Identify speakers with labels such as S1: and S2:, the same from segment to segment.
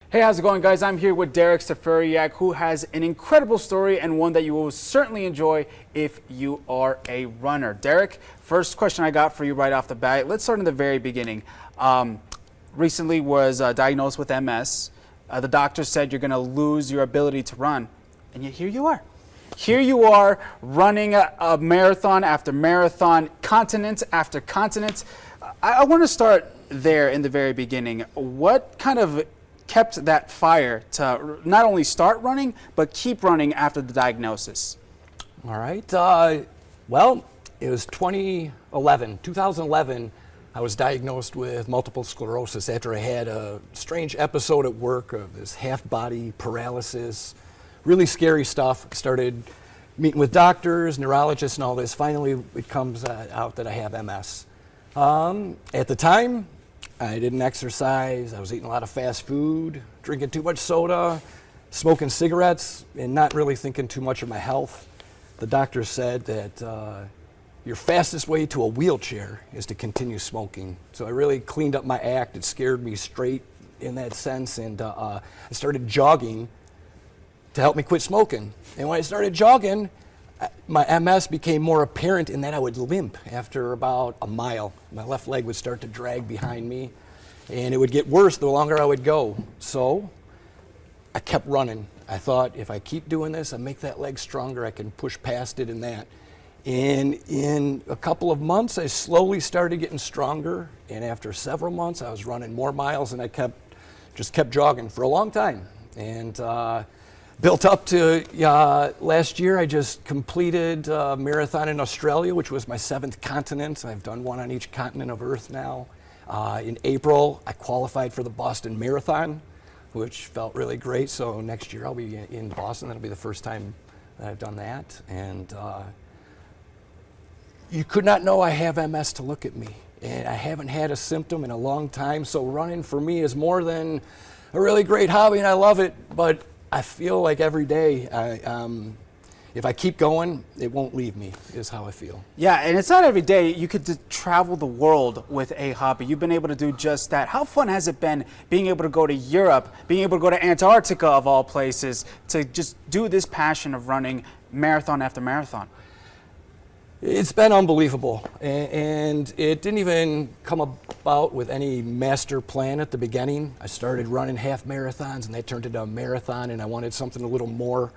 S1: Hey, how's it going, guys? I'm here with Derek Stefureac, who has an incredible story and one that you will certainly enjoy if you are a runner. Derek, first question I got for you right off the bat. Let's start in the very beginning. Recently was diagnosed with MS. The doctor said you're going to lose your ability to run, and yet here you are. Here you are running a marathon after marathon, continent after continent. I want to start there in the very beginning. What kind of kept that fire to not only start running, but keep running after the diagnosis?
S2: All right. Well, it was 2011. I was diagnosed with multiple sclerosis after I had a strange episode at work of this half-body paralysis. Really scary stuff. Started meeting with doctors, neurologists, and all this. Finally, it comes out that I have MS. At the time, I didn't exercise. I was eating a lot of fast food, drinking too much soda, smoking cigarettes, and not really thinking too much of my health. The doctor said that your fastest way to a wheelchair is to continue smoking. So I really cleaned up my act. It scared me straight in that sense, and I started jogging to help me quit smoking. And when I started jogging, my MS became more apparent in that I would limp after about a mile. My left leg would start to drag behind me, and it would get worse the longer I would go. So I kept running. I thought, if I keep doing this, I make that leg stronger, I can push past it and that. And in a couple of months, I slowly started getting stronger, and after several months, I was running more miles, and I just kept jogging for a long time. And built up to last year, I just completed a marathon in Australia, which was my 7th continent. I've done one on each continent of Earth now. In April, I qualified for the Boston Marathon, which felt really great. So next year I'll be in Boston. That'll be the first time that I've done that. And you could not know I have MS to look at me. And I haven't had a symptom in a long time. So running for me is more than a really great hobby, and I love it. But I feel like every day, if I keep going, it won't leave me, is how I feel.
S1: Yeah, and it's not every day. You could travel the world with a hobby. You've been able to do just that. How fun has it been being able to go to Europe, being able to go to Antarctica of all places, to just do this passion of running marathon after marathon?
S2: It's been unbelievable, and it didn't even come about with any master plan at the beginning. I started running half marathons, and that turned into a marathon, and I wanted something a little more.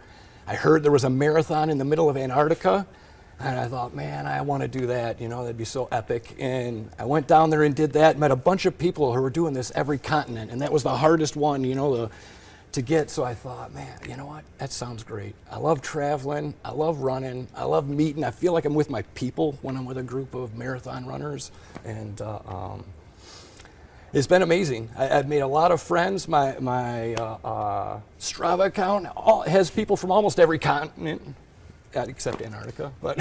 S2: I heard there was a marathon in the middle of Antarctica, and I thought, man, I want to do that. You know, that'd be so epic. And I went down there and did that, met a bunch of people who were doing this every continent, and that was the hardest one, you know, to get. So I thought, man, you know what? That sounds great. I love traveling. I love running. I love meeting. I feel like I'm with my people when I'm with a group of marathon runners. And it's been amazing. I've made a lot of friends. My Strava account has people from almost every continent, except Antarctica. But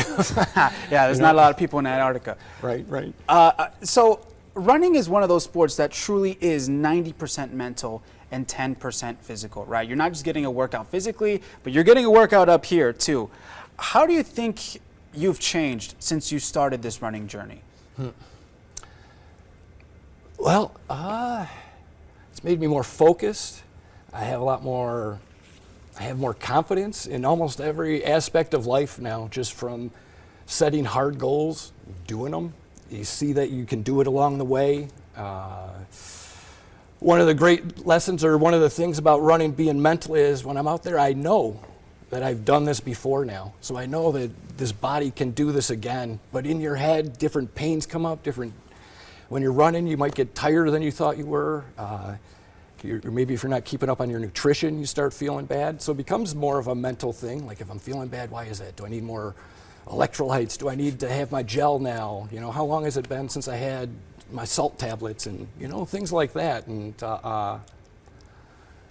S1: yeah, there's not a lot of people in Antarctica.
S2: Right, right.
S1: So running is one of those sports that truly is 90% mental and 10% physical, right? You're not just getting a workout physically, but you're getting a workout up here too. How do you think you've changed since you started this running journey?
S2: Well, it's made me more focused. I have more confidence in almost every aspect of life now, just from setting hard goals, doing them. You see that you can do it along the way. One of the great lessons, or one of the things about running being mental, is when I'm out there, I know that I've done this before now. So I know that this body can do this again. But in your head, different pains come up, when you're running, you might get tighter than you thought you were. Maybe if you're not keeping up on your nutrition, you start feeling bad. So it becomes more of a mental thing. Like, if I'm feeling bad, why is that? Do I need more electrolytes? Do I need to have my gel now? You know, how long has it been since I had my salt tablets, and things like that. And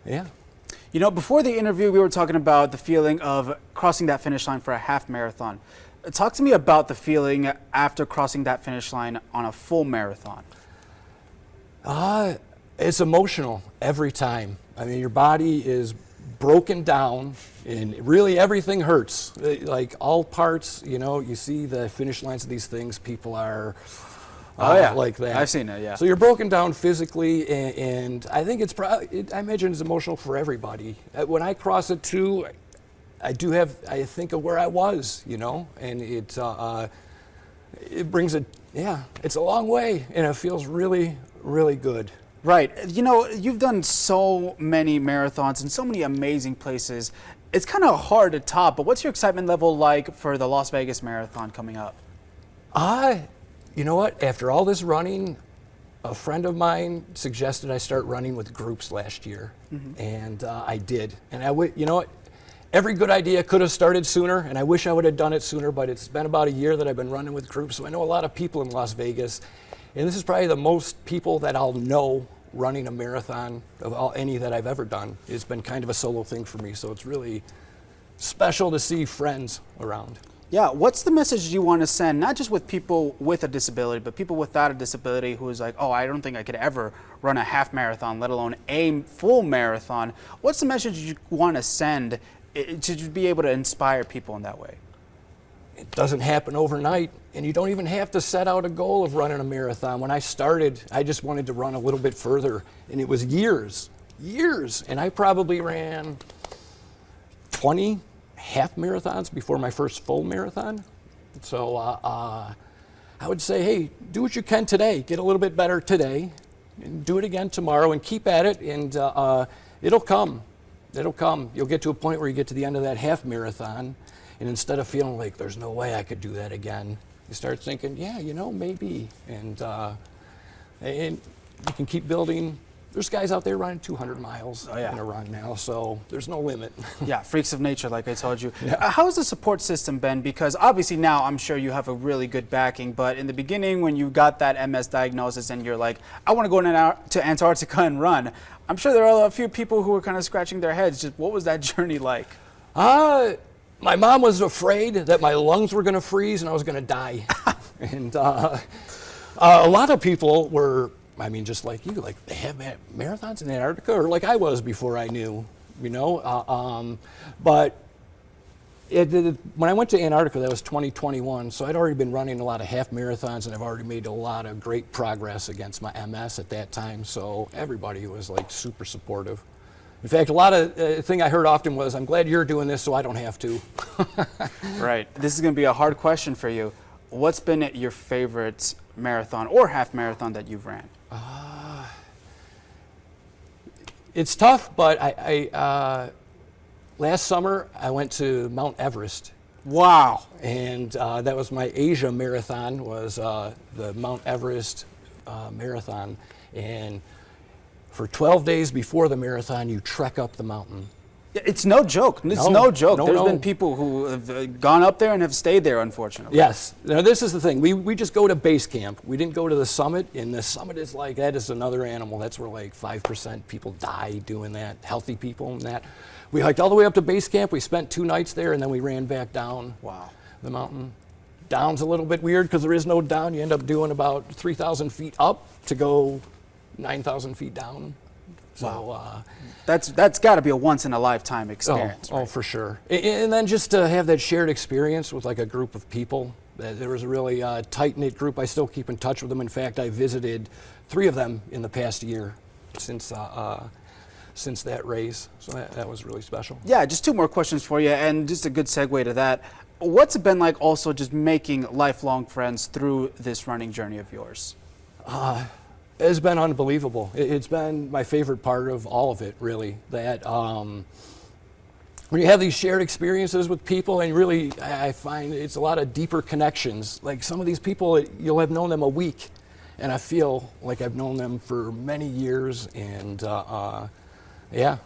S2: yeah.
S1: You know, before the interview, we were talking about the feeling of crossing that finish line for a half marathon. Talk to me about the feeling after crossing that finish line on a full marathon.
S2: It's emotional every time. I mean, your body is broken down, and really everything hurts. Like, all parts, you see the finish lines of these things, people are
S1: Oh, yeah.
S2: Like that.
S1: I've seen it, yeah.
S2: So you're broken down physically, and I think it's probably, I imagine it's emotional for everybody. When I cross it too, I think of where I was, you know, and it brings it's a long way, and it feels really, really good.
S1: Right. You know, you've done so many marathons in so many amazing places. It's kind of hard to top, but what's your excitement level like for the Las Vegas Marathon coming up?
S2: You know what? After all this running, a friend of mine suggested I start running with groups last year, and I did. And you know what? Every good idea could have started sooner, and I wish I would have done it sooner, but it's been about a year that I've been running with groups, so I know a lot of people in Las Vegas, and this is probably the most people that I'll know running a marathon of any that I've ever done. It's been kind of a solo thing for me, so it's really special to see friends around.
S1: Yeah, what's the message you want to send, not just with people with a disability, but people without a disability who is like, oh, I don't think I could ever run a half marathon, let alone a full marathon. What's the message you want to send to be able to inspire people in that way?
S2: It doesn't happen overnight, and you don't even have to set out a goal of running a marathon. When I started, I just wanted to run a little bit further, and it was years, and I probably ran 20 half marathons before my first full marathon. So I would say, hey, do what you can today. Get a little bit better today, and do it again tomorrow, and keep at it, and it'll come. It'll come. You'll get to a point where you get to the end of that half marathon, and instead of feeling like there's no way I could do that again, you start thinking, yeah, you know, maybe. And you can keep building. There's guys out there running 200 miles in a run now, so there's no limit.
S1: Yeah, freaks of nature, like I told you. Yeah. How's the support system been? Because obviously now I'm sure you have a really good backing, but in the beginning when you got that MS diagnosis and you're like, I want to go to Antarctica and run, I'm sure there are a few people who were kind of scratching their heads. Just what was that journey like?
S2: My mom was afraid that my lungs were going to freeze and I was going to die. And a lot of people were, I mean, just like you, like they have marathons in Antarctica, or like I was before I knew, you know. But when I went to Antarctica, that was 2021, so I'd already been running a lot of half marathons, and I've already made a lot of great progress against my MS at that time. So everybody was like super supportive. In fact, a lot of thing I heard often was, "I'm glad you're doing this, so I don't have to."
S1: Right. This is going to be a hard question for you. What's been your favorite marathon or half marathon that you've ran?
S2: It's tough, but I last summer I went to Mount Everest.
S1: Wow.
S2: And that was my Asia marathon, was the Mount Everest marathon. And for 12 days before the marathon, you trek up the mountain.
S1: It's no joke. It's no joke. There's been people who have gone up there and have stayed there, unfortunately.
S2: Yes. Now, this is the thing. We just go to base camp. We didn't go to the summit, and the summit is like, that is another animal. That's where like 5% people die doing that, healthy people and that. We hiked all the way up to base camp. We spent 2 nights there, and then we ran back down the mountain. Down's a little bit weird because there is no down. You end up doing about 3,000 feet up to go 9,000 feet down. So
S1: that's got to be a once-in-a-lifetime experience.
S2: Oh, for sure. And then just to have that shared experience with like a group of people. There was a really tight-knit group. I still keep in touch with them. In fact, I visited 3 of them in the past year since that race. So that was really special.
S1: Yeah, just 2 more questions for you, and just a good segue to that. What's it been like also just making lifelong friends through this running journey of yours?
S2: It's been unbelievable. It's been my favorite part of all of it, really. That when you have these shared experiences with people, and really, I find it's a lot of deeper connections. Like some of these people, you'll have known them a week, and I feel like I've known them for many years, and yeah,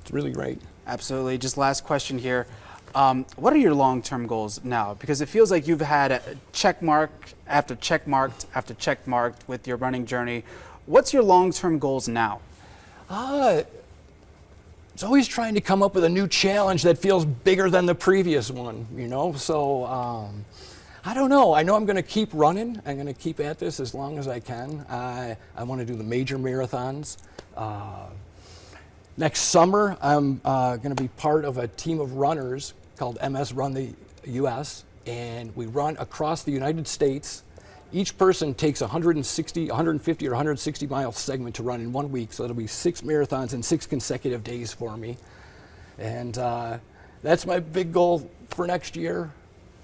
S2: it's really great.
S1: Absolutely. Just last question here. What are your long-term goals now? Because it feels like you've had a check mark after check marked after check marked with your running journey. What's your long-term goals now? It's always trying to come up with a new challenge that feels bigger than the previous one, you know? So I don't know. I know I'm going to keep running. I'm going to keep at this as long as I can. I want to do the major marathons. Next summer, I'm going to be part of a team of runners called MS Run the US, and we run across the United States
S2: Each person takes 150 or 160 mile segment to run in 1 week, so it'll be 6 marathons in 6 consecutive days for me. And that's my big goal for next year.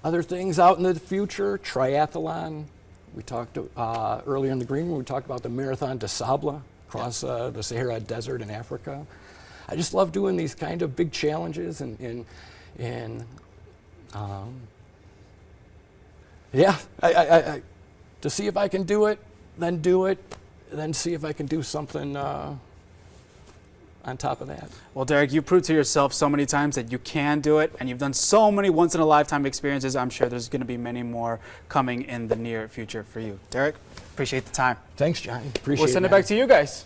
S2: Other things out in the future, triathlon. We talked earlier in the green room, we talked about the Marathon des Sables across the Sahara Desert in Africa. I just love doing these kind of big challenges yeah, I to see if I can do it, then see if I can do something on top of that.
S1: Well, Derek, you proved to yourself so many times that you can do it, and you've done so many once-in-a-lifetime experiences. I'm sure there's going to be many more coming in the near future for you. Derek, appreciate the time.
S2: Thanks, Johnny. Appreciate it.
S1: We'll send it back to you guys.